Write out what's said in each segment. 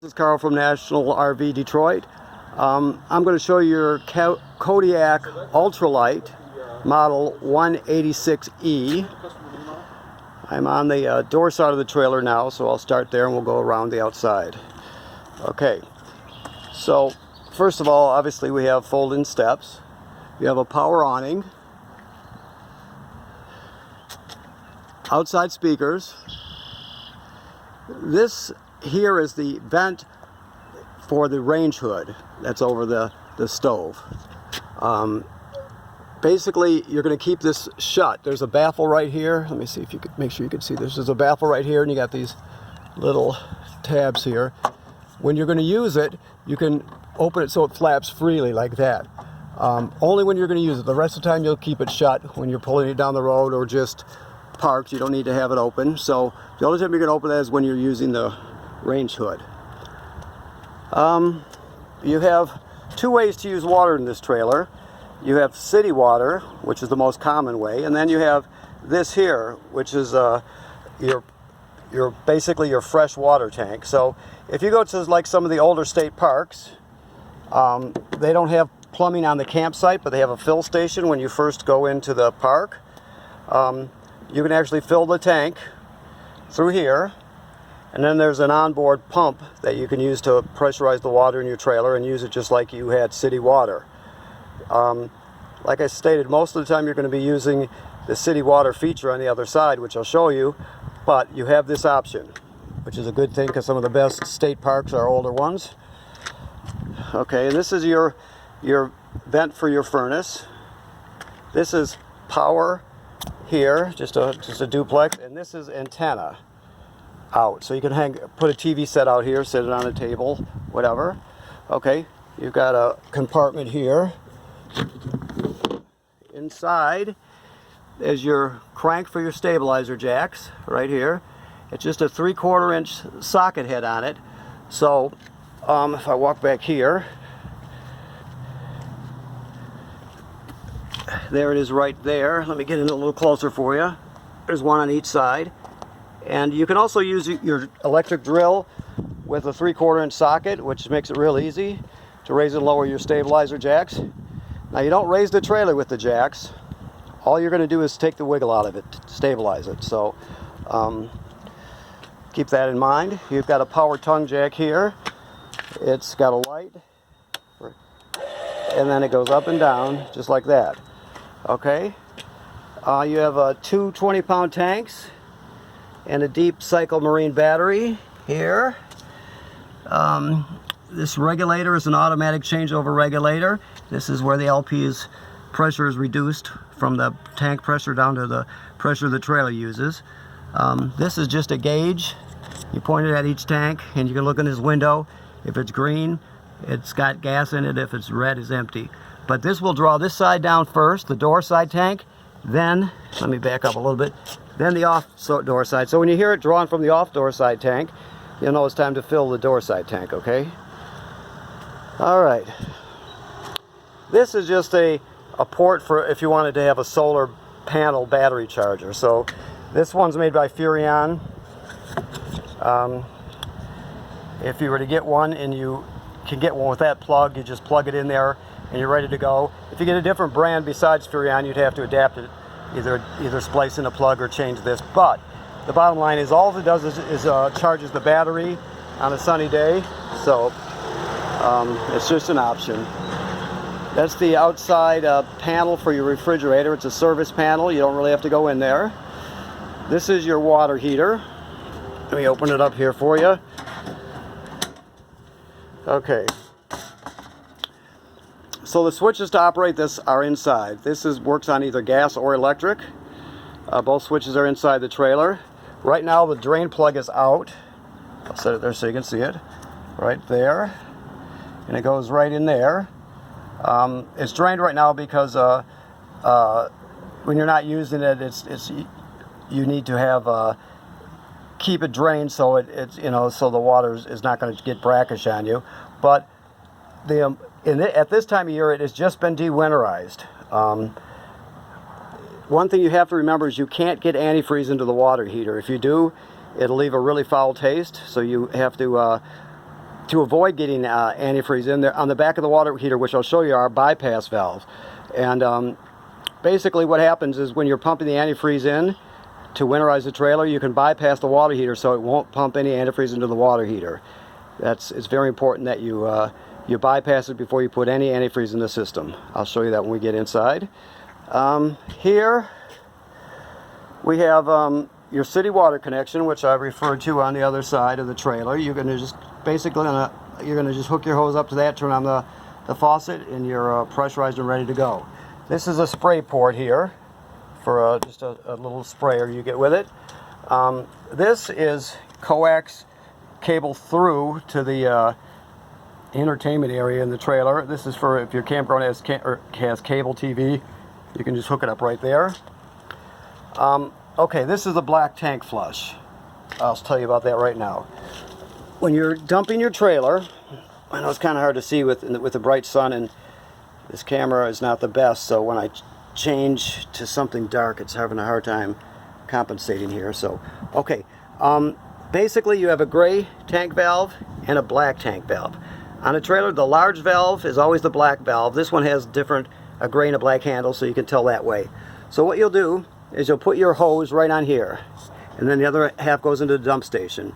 This is Carl from National RV Detroit. I'm going to show you your Kodiak Ultralight model 186E. I'm on the door side of the trailer now, so I'll start there and we'll go around the outside. Okay, so first of all, obviously we have fold-in steps. You have a power awning, outside speakers. This here is the vent for the range hood that's over the stove. Basically, you're going to keep this shut. There's a baffle right here. Let me see if you could make sure you can see this. There's a baffle right here, and you got these little tabs here. When you're going to use it, you can open it so it flaps freely like that. Only when you're going to use it. The rest of the time, you'll keep it shut when you're pulling it down the road or just parked. You don't need to have it open. So the only time you're going to open that is when you're using the range hood. You have two ways to use water in this trailer. You have city water, which is the most common way, and then you have this here, which is your basically your fresh water tank. So if you go to like some of the older state parks, they don't have plumbing on the campsite, but they have a fill station when you first go into the park. You can actually fill the tank through here. And then there's an onboard pump that you can use to pressurize the water in your trailer and use it just like you had city water. Like I stated, most of the time you're going to be using the city water feature on the other side, which I'll show you, but you have this option, which is a good thing because some of the best state parks are older ones. Okay, and this is your vent for your furnace. This is power here, just a duplex, and this is antenna out. So you can put a TV set out here, set it on a table, whatever. Okay, you've got a compartment here. Inside is your crank for your stabilizer jacks, right here. It's just a 3/4 inch socket head on it. So if I walk back here, there it is right there. Let me get in a little closer for you. There's one on each side. And you can also use your electric drill with a 3/4 inch socket, which makes it real easy to raise and lower your stabilizer jacks. Now you don't raise the trailer with the jacks. All you're going to do is take the wiggle out of it to stabilize it. So keep that in mind. You've got a power tongue jack here. It's got a light, and then it goes up and down just like that. Okay. You have two 20-pound tanks and a deep cycle marine battery here. This regulator is an automatic changeover regulator. This is where the LP's pressure is reduced from the tank pressure down to the pressure the trailer uses. This is just a gauge. You point it at each tank and you can look in this window. If it's green, it's got gas in it. If it's red, it's empty. But this will draw this side down first, the door side tank. Then, let me back up a little bit, then the off door side. So when you hear it drawn from the off door side tank, you'll know it's time to fill the door side tank, okay? All right. This is just a port for if you wanted to have a solar panel battery charger. So this one's made by Furrion. If you were to get one, and you can get one with that plug, you just plug it in there and you're ready to go. If you get a different brand besides Furrion, you'd have to adapt it, either splice in a plug or change this. But the bottom line is all it does is charges the battery on a sunny day. So it's just an option. That's the outside panel for your refrigerator. It's a service panel. You don't really have to go in there. This is your water heater. Let me open it up here for you. Okay. So the switches to operate this are inside. This works on either gas or electric. Both switches are inside the trailer. Right now the drain plug is out. I'll set it there so you can see it. Right there. And it goes right in there. It's drained right now because when you're not using it, you need to have keep it drained so so the water is not going to get brackish on you. But at this time of year, it has just been de-winterized. One thing you have to remember is you can't get antifreeze into the water heater. If you do, it'll leave a really foul taste, so you have to to avoid getting antifreeze in there, on the back of the water heater, which I'll show you, are bypass valves. And basically what happens is when you're pumping the antifreeze in to winterize the trailer, you can bypass the water heater so it won't pump any antifreeze into the water heater. It's very important that you bypass it before you put any antifreeze in the system. I'll show you that when we get inside. Here we have your city water connection, which I referred to on the other side of the trailer. You're going to just basically you're going to just hook your hose up to that, turn on the faucet, and you're pressurized and ready to go. This is a spray port here for just a little sprayer you get with it. This is coax cable through to the entertainment area in the trailer. This is for if your campground has cable TV, you can just hook it up right there. Okay, this is the black tank flush. I'll tell you about that right now. When you're dumping your trailer, I know it's kind of hard to see with the bright sun, and this camera is not the best, so when I change to something dark, it's having a hard time compensating here. So, okay, basically you have a gray tank valve and a black tank valve. On a trailer, the large valve is always the black valve. This one has a gray and a black handle, so you can tell that way. So what you'll do is you'll put your hose right on here, and then the other half goes into the dump station.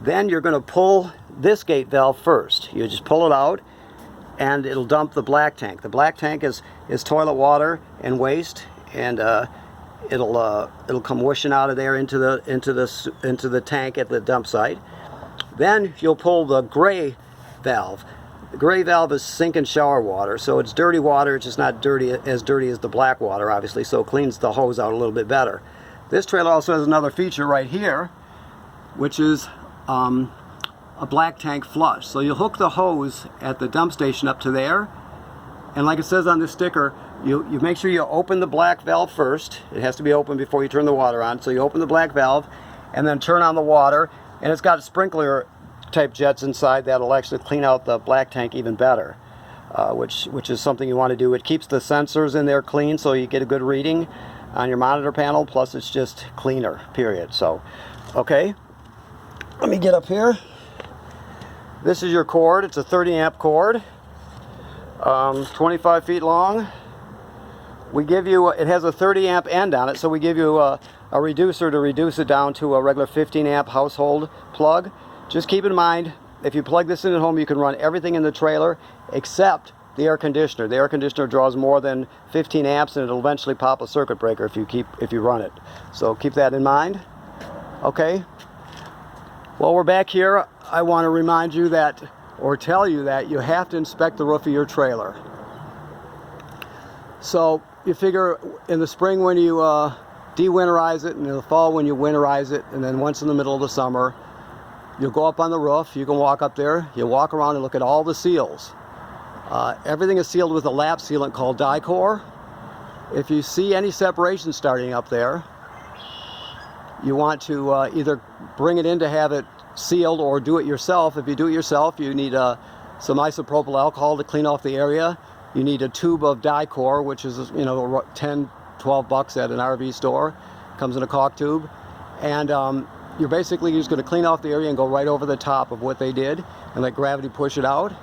Then you're going to pull this gate valve first. You just pull it out, and it'll dump the black tank. The black tank is toilet water and waste, and it'll come whooshing out of there into the tank at the dump site. Then you'll pull the gray valve. The gray valve is sink and shower water, so it's dirty water. It's just not as dirty as the black water, obviously, so it cleans the hose out a little bit better. This trailer also has another feature right here, which is a black tank flush. So you'll hook the hose at the dump station up to there, and like it says on this sticker, you make sure you open the black valve first. It has to be open before you turn the water on. So you open the black valve and then turn on the water, and it's got sprinkler type jets inside that'll actually clean out the black tank even better, which is something you want to do. It keeps the sensors in there clean so you get a good reading on your monitor panel, plus it's just cleaner, period. So, okay, let me get up here. This is your cord. It's a 30 amp cord, 25 feet long. We give you, it has a 30 amp end on it, so we give you a reducer to reduce it down to a regular 15 amp household plug. Just keep in mind, if you plug this in at home, you can run everything in the trailer except the air conditioner. The air conditioner draws more than 15 amps, and it'll eventually pop a circuit breaker if you run it. So keep that in mind. Okay. While we're back here, I want to remind you that, or tell you that, you have to inspect the roof of your trailer. So you figure in the spring when you de-winterize it, and in the fall when you winterize it, and then once in the middle of the summer, you'll go up on the roof. You can walk up there. You'll walk around and look at all the seals. Everything is sealed with a lap sealant called Dicor. If you see any separation starting up there, you want to either bring it in to have it sealed or do it yourself. If you do it yourself, you need some isopropyl alcohol to clean off the area. You need a tube of Dicor, which is 10, 12 bucks at an RV store. Comes in a caulk tube, and you're basically just going to clean off the area and go right over the top of what they did and let gravity push it out.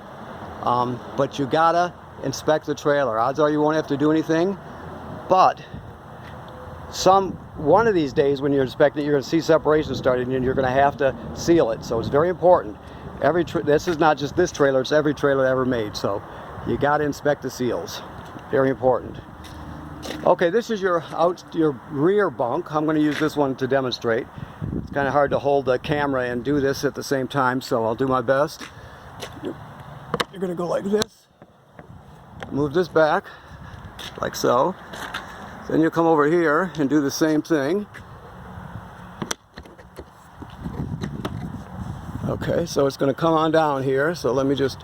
But you gotta inspect the trailer. Odds are you won't have to do anything, but one of these days when you're inspecting it, you're going to see separation starting and you're going to have to seal it. So it's very important. This is not just this trailer, it's every trailer ever made. So you got to inspect the seals. Very important. Okay, this is your rear bunk. I'm going to use this one to demonstrate. It's kind of hard to hold the camera and do this at the same time, so I'll do my best. You're going to go like this. Move this back, like so. Then you'll come over here and do the same thing. Okay, so it's going to come on down here, so let me just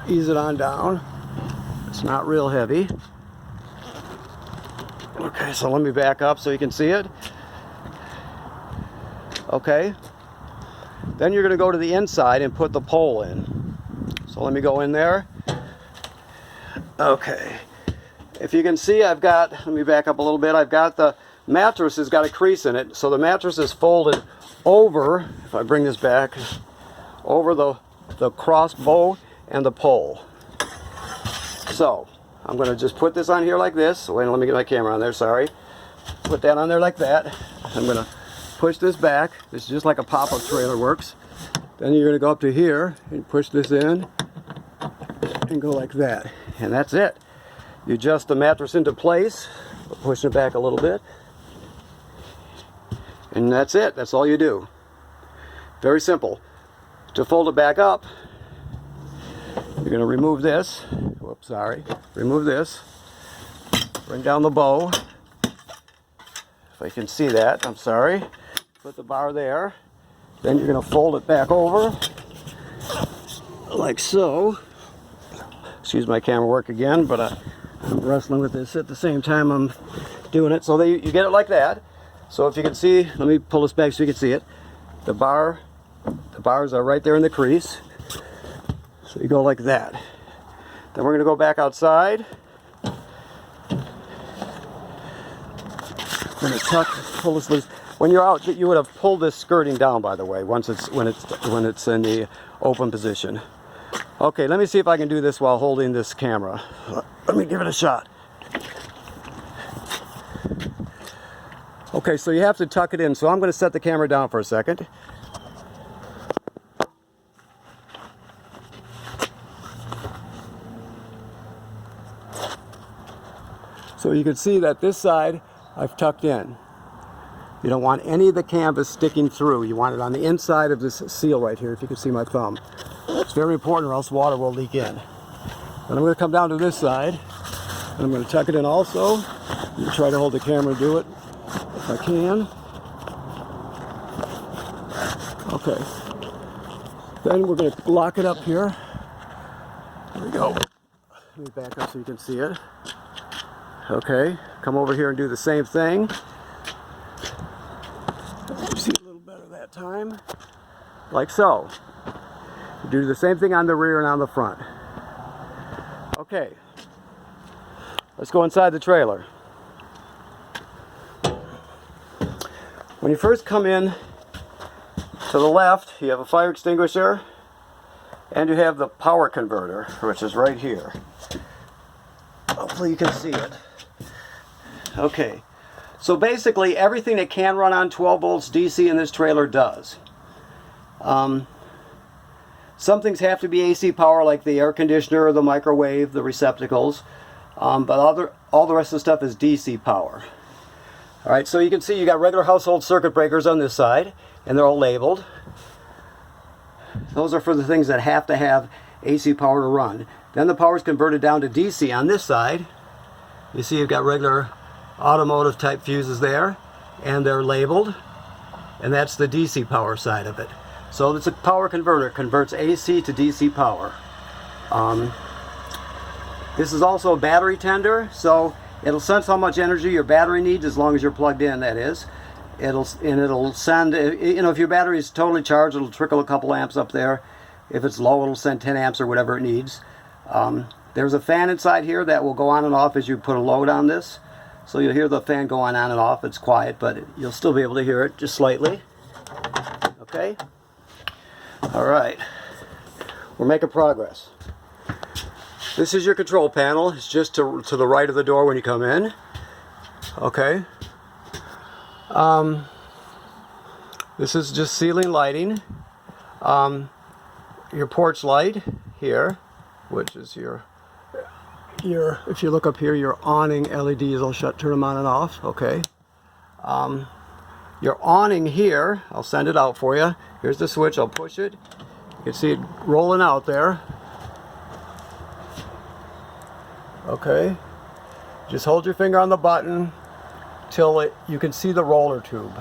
ease it on down. It's not real heavy. Okay, so let me back up so you can see it. Okay. Then you're going to go to the inside and put the pole in. So let me go in there. Okay. If you can see, let me back up a little bit. I've got the mattress has got a crease in it. So the mattress is folded over, if I bring this back, over the the crossbow and the pole. So I'm going to just put this on here like this. Wait, let me get my camera on there, sorry. Put that on there like that. I'm going to push this back. This is just like a pop-up trailer works. Then you're going to go up to here and push this in and go like that. And that's it. You adjust the mattress into place, pushing it back a little bit. And that's it. That's all you do. Very simple. To fold it back up, you're going to remove this. Whoops, sorry. Remove this. Bring down the bow. If I can see that, I'm sorry. Put the bar there. Then you're going to fold it back over, like so. Excuse my camera work again, but I'm wrestling with this at the same time I'm doing it. So you get it like that. So if you can see, let me pull this back so you can see it. The bars are right there in the crease. So you go like that. Then we're going to go back outside. I'm going to pull this loose. When you're out, you would have pulled this skirting down, by the way, when it's in the open position. Okay, let me see if I can do this while holding this camera. Let me give it a shot. Okay, so you have to tuck it in. So I'm going to set the camera down for a second. So you can see that this side I've tucked in. You don't want any of the canvas sticking through. You want it on the inside of this seal right here, if you can see my thumb. It's very important or else water will leak in. And I'm going to come down to this side, and I'm going to tuck it in also. I'm going to try to hold the camera and do it if I can. Okay. Then we're going to lock it up here. There we go. Let me back up so you can see it. Okay, come over here and do the same thing. You see it a little better that time. Like so. You do the same thing on the rear and on the front. Okay, let's go inside the trailer. When you first come in, to the left, you have a fire extinguisher, and you have the power converter, which is right here. Hopefully you can see it. Okay, so basically everything that can run on 12 volts DC in this trailer does. Some things have to be AC power, like the air conditioner, the microwave, the receptacles, but all the rest of the stuff is DC power. Alright, so you can see you got regular household circuit breakers on this side, and they're all labeled. Those are for the things that have to have AC power to run. Then the power is converted down to DC on this side. You see you've got regular automotive type fuses there, and they're labeled, and that's the DC power side of it. So it's a power converter. It converts AC to DC power. This is also a battery tender, so it'll sense how much energy your battery needs, as long as you're plugged in, that is. It'll send, you know, if your battery is totally charged, it'll trickle a couple amps up there. If it's low, it'll send 10 amps or whatever it needs. There's a fan inside here that will go on and off as you put a load on this. So you'll hear the fan go on and off. It's quiet, but you'll still be able to hear it just slightly. Okay? All right. We're making progress. This is your control panel. It's just to the right of the door when you come in. Okay. This is just ceiling lighting. Your porch light here, which is your if you look up here, your awning LEDs will turn them on and off. Okay. Your awning here, I'll send it out for you. Here's the switch. I'll push it. You can see it rolling out there. Okay. Just hold your finger on the button till you can see the roller tube.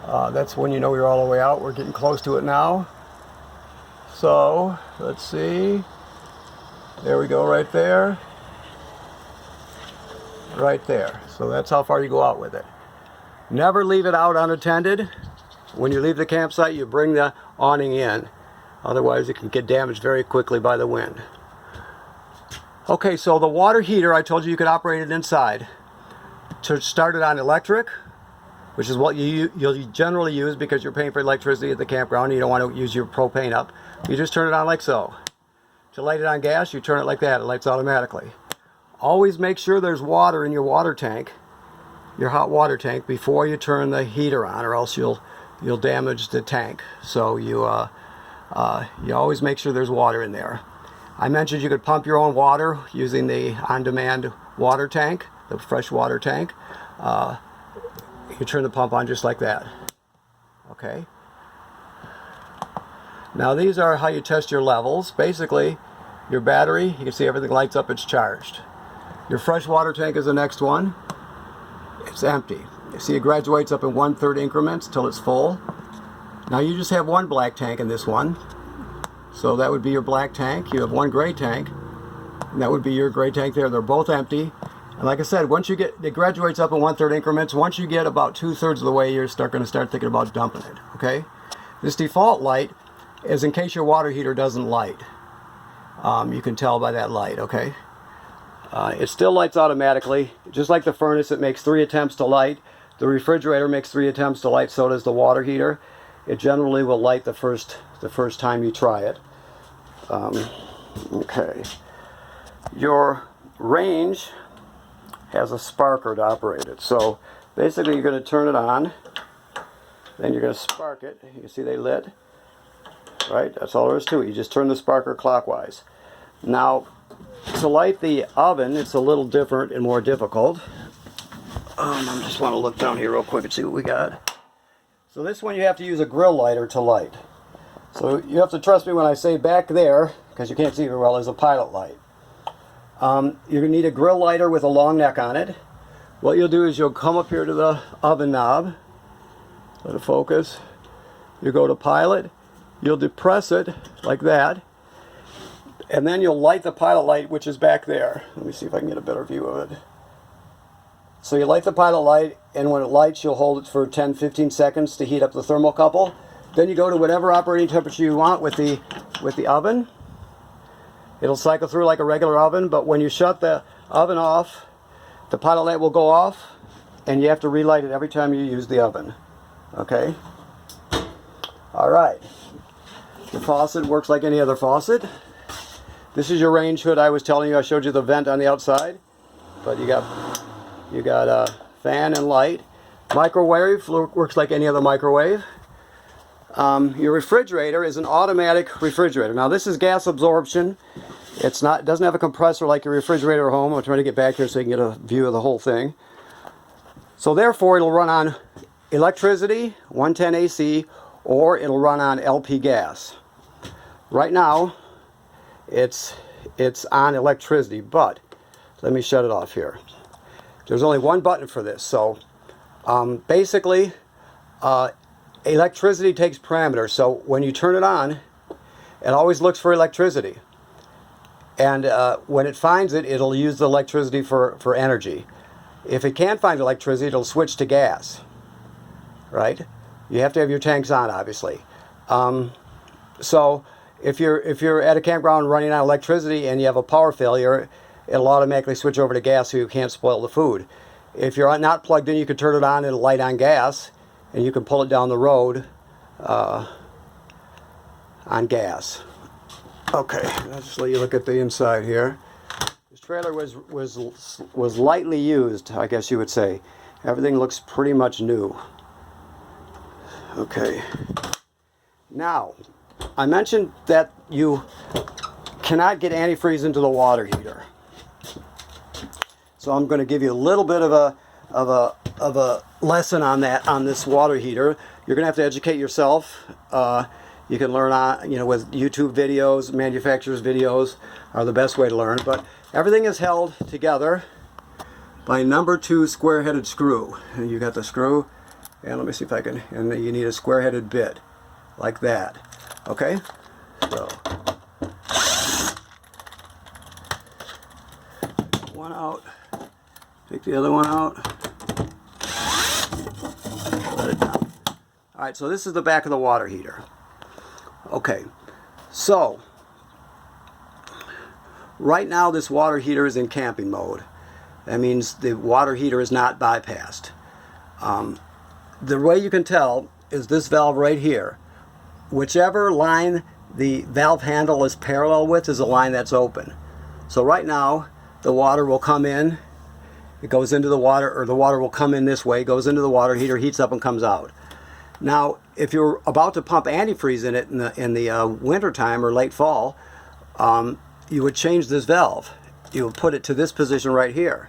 That's when you know you're all the way out. We're getting close to it now. So, let's see. There we go, right there. Right there. So that's how far you go out with it. Never leave it out unattended. When you leave the campsite, you bring the awning in. Otherwise, it can get damaged very quickly by the wind. Okay, so the water heater, I told you could operate it inside. To start it on electric, which is what you'll generally use because you're paying for electricity at the campground and you don't want to use your propane up. you just turn it on like so. To light it on gas, you turn it like that. It lights automatically. Always make sure there's water in your water tank, your hot water tank, before you turn the heater on, or else you'll damage the tank. So you always make sure there's water in there. I mentioned you could pump your own water using the on-demand water tank, the fresh water tank. You turn the pump on just like that. Okay. Now these are how you test your levels. Basically, your battery, you can see everything lights up, it's charged. Your fresh water tank is the next one. It's empty. You see it graduates up in 1/3 increments till it's full. Now you just have one black tank in this one. So that would be your black tank. You have one gray tank, and that would be your gray tank there. They're both empty. And like I said, once you get, it graduates up in 1/3 increments. Once you get about 2/3 of the way, you're going to start thinking about dumping it. Okay? This default light is in case your water heater doesn't light. You can tell by that light. Okay? It still lights automatically. Just like the furnace, it makes 3 attempts to light. The refrigerator makes 3 attempts to light. So does the water heater. It generally will light the first time you try it. Okay. Your range has a sparker to operate it. So basically you're going to turn it on, then you're going to spark it. You see they lit? Right? That's all there is to it. You just turn the sparker clockwise. Now, to light the oven, it's a little different and more difficult. I just want to look down here real quick and see what we got. So this one you have to use a grill lighter to light. So you have to trust me when I say back there, because you can't see very well, is a pilot light. You're going to need a grill lighter with a long neck on it. What you'll do is you'll come up here to the oven knob, let it focus. You go to pilot, you'll depress it like that, and then you'll light the pilot light, which is back there. Let me see if I can get a better view of it. So you light the pilot light, and when it lights, you'll hold it for 10-15 seconds to heat up the thermocouple. Then you go to whatever operating temperature you want with the oven. It'll cycle through like a regular oven, but when you shut the oven off, the pilot light will go off, and you have to relight it every time you use the oven. Okay? All right. The faucet works like any other faucet. This is your range hood I was telling you. I showed you the vent on the outside, but you got a fan and light. Microwave works like any other microwave. Your refrigerator is an automatic refrigerator. Now this is gas absorption. It doesn't have a compressor like your refrigerator at home. I'm trying to get back here so you can get a view of the whole thing. So therefore it'll run on electricity, 110 AC, or it'll run on LP gas. Right now it's on electricity, but let me shut it off here. There's only one button for this. So basically electricity takes parameters. So when you turn it on, it always looks for electricity. And when it finds it, it'll use the electricity for energy. If it can't find electricity, it'll switch to gas. Right? You have to have your tanks on, obviously. So if you're at a campground running on electricity and you have a power failure, it'll automatically switch over to gas so you can't spoil the food. If you're not plugged in, you can turn it on and it'll light on gas, and you can pull it down the road on gas. Okay, let's just let you look at the inside here. This trailer was lightly used, I guess you would say. Everything looks pretty much new. Okay. Now, I mentioned that you cannot get antifreeze into the water heater. So I'm going to give you a little bit of a lesson on that, on this water heater. You're going to have to educate yourself. You can learn on, with YouTube videos, manufacturers' videos are the best way to learn. But everything is held together by number 2 square-headed screw. And you got the screw, and let me see if I can. And you need a square-headed bit, like that. Okay. So one out. Take the other one out. Let it down. Alright, so this is the back of the water heater. Okay, so right now this water heater is in camping mode. That means the water heater is not bypassed. The way you can tell is this valve right here. Whichever line the valve handle is parallel with is the line that's open. So right now the water will come in, it goes into the water, or the water will come in this way, goes into the water heater, heats up and comes out. Now if you're about to pump antifreeze in it in the winter time or late fall, you would change this valve. You would put it to this position right here.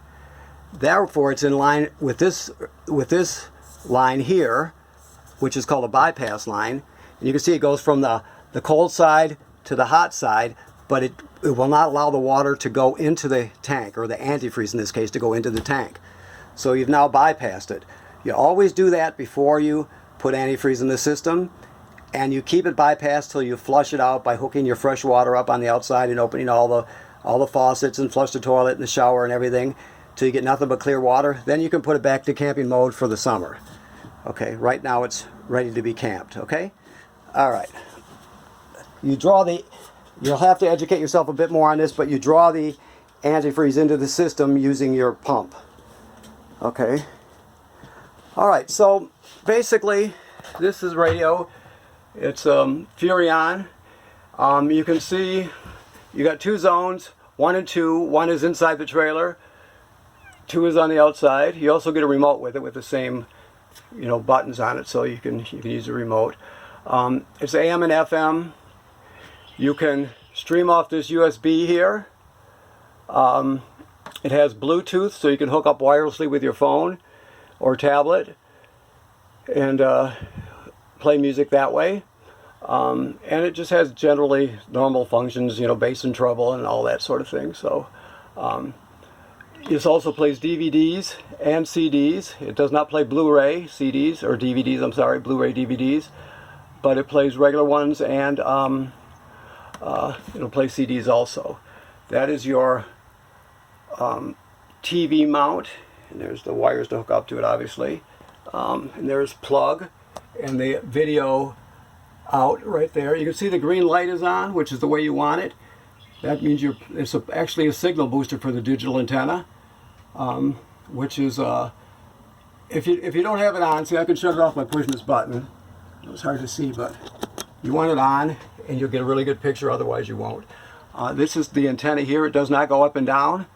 Therefore it's in line with this line here, which is called a bypass line. And you can see it goes from the cold side to the hot side, but it will not allow the water to go into the tank, or the antifreeze in this case to go into the tank. So you've now bypassed it. You always do that before you put antifreeze in the system, and you keep it bypassed till you flush it out by hooking your fresh water up on the outside and opening all the faucets and flush the toilet and the shower and everything till you get nothing but clear water. Then you can put it back to camping mode for the summer. Okay, right now it's ready to be camped. Okay, all right. You'll have to educate yourself a bit more on this, but you draw the antifreeze into the system using your pump. Okay. All right, so basically this is radio. It's Furrion. You can see you got two zones, 1 and 2. 1 is inside the trailer, 2 is on the outside. You also get a remote with it with the same, buttons on it, so you can use the remote. It's AM and FM. You can stream off this USB here. It has Bluetooth, so you can hook up wirelessly with your phone or tablet and play music that way. And it just has generally normal functions, bass and treble and all that sort of thing. So this also plays DVDs and CDs. It does not play Blu-ray CDs, or DVDs, I'm sorry, Blu-ray DVDs, but it plays regular ones, and it'll play CDs also. That is your TV mount, and there's the wires to hook up to it, obviously. And there's plug and the video out right there. You can see the green light is on, which is the way you want it. That means it's actually a signal booster for the digital antenna, which is if you don't have it on, see, I can shut it off by pushing this button. It's hard to see, but you want it on and you'll get a really good picture, otherwise you won't. This is the antenna here. It does not go up and down.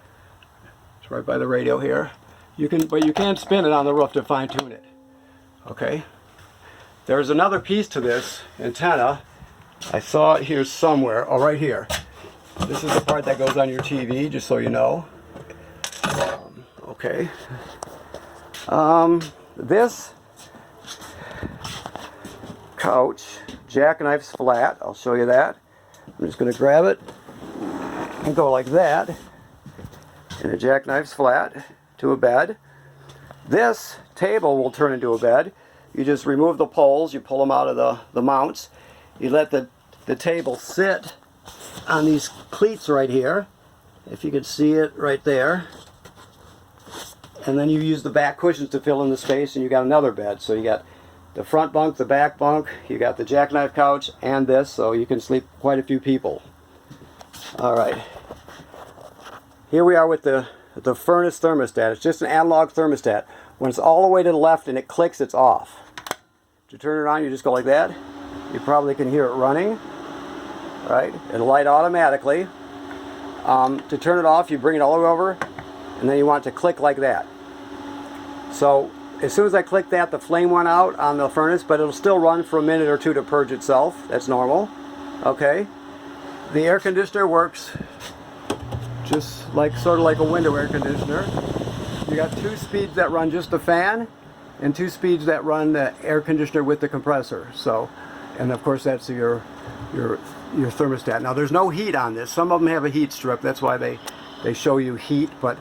It's right by the radio here. But you can spin it on the roof to fine-tune it. Okay. There's another piece to this antenna. I saw it here somewhere. Oh, right here. This is the part that goes on your TV, just so you know. Okay. This couch jackknifes flat. I'll show you that. I'm just going to grab it and go like that. And it jackknifes flat to a bed. This table will turn into a bed. You just remove the poles, you pull them out of the mounts. You let the table sit on these cleats right here, if you could see it right there. And then you use the back cushions to fill in the space, and you got another bed. So you got the front bunk, the back bunk, you got the jackknife couch, and this, so you can sleep quite a few people. All right. Here we are with the furnace thermostat. It's just an analog thermostat. When it's all the way to the left and it clicks, it's off. To turn it on, you just go like that. You probably can hear it running. Right? It'll light automatically. To turn it off, you bring it all the way over, and then you want it to click like that. So as soon as I click that, the flame went out on the furnace, but it'll still run for a minute or two to purge itself. That's normal. Okay. The air conditioner works just sort of like a window air conditioner. You got 2 speeds that run just the fan, and 2 speeds that run the air conditioner with the compressor. So, and of course that's your thermostat. Now there's no heat on this. Some of them have a heat strip. That's why they show you heat, but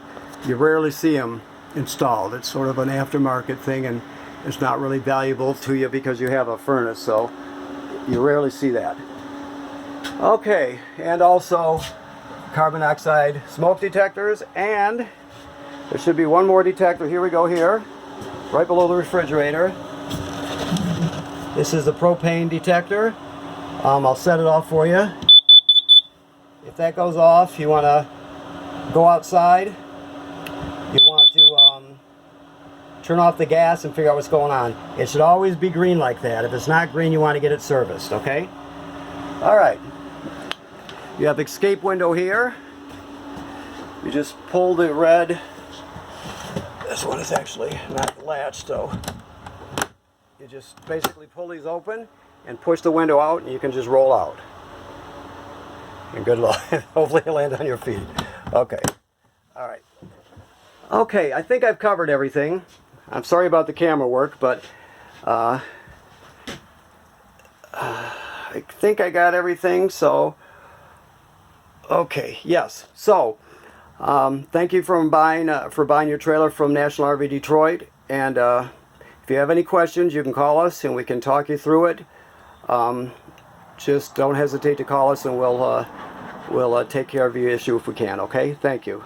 you rarely see them installed. It's sort of an aftermarket thing, and it's not really valuable to you because you have a furnace, so you rarely see that. Okay, and also carbon dioxide smoke detectors, and there should be one more detector. Here we go here, right below the refrigerator. This is the propane detector. I'll set it off for you. If that goes off, you want to go outside. You want to turn off the gas and figure out what's going on. It should always be green like that. If it's not green, you want to get it serviced, okay? All right. You have escape window here. You just pull the red. This one is actually not latched, so you just basically pull these open and push the window out, and you can just roll out. And good luck. Hopefully you land on your feet. Okay. All right. Okay, I think I've covered everything. I'm sorry about the camera work, but I think I got everything. So, okay, yes. So, thank you for buying your trailer from National RV Detroit. And if you have any questions, you can call us and we can talk you through it. Just don't hesitate to call us, and we'll take care of your issue if we can. Okay? Thank you.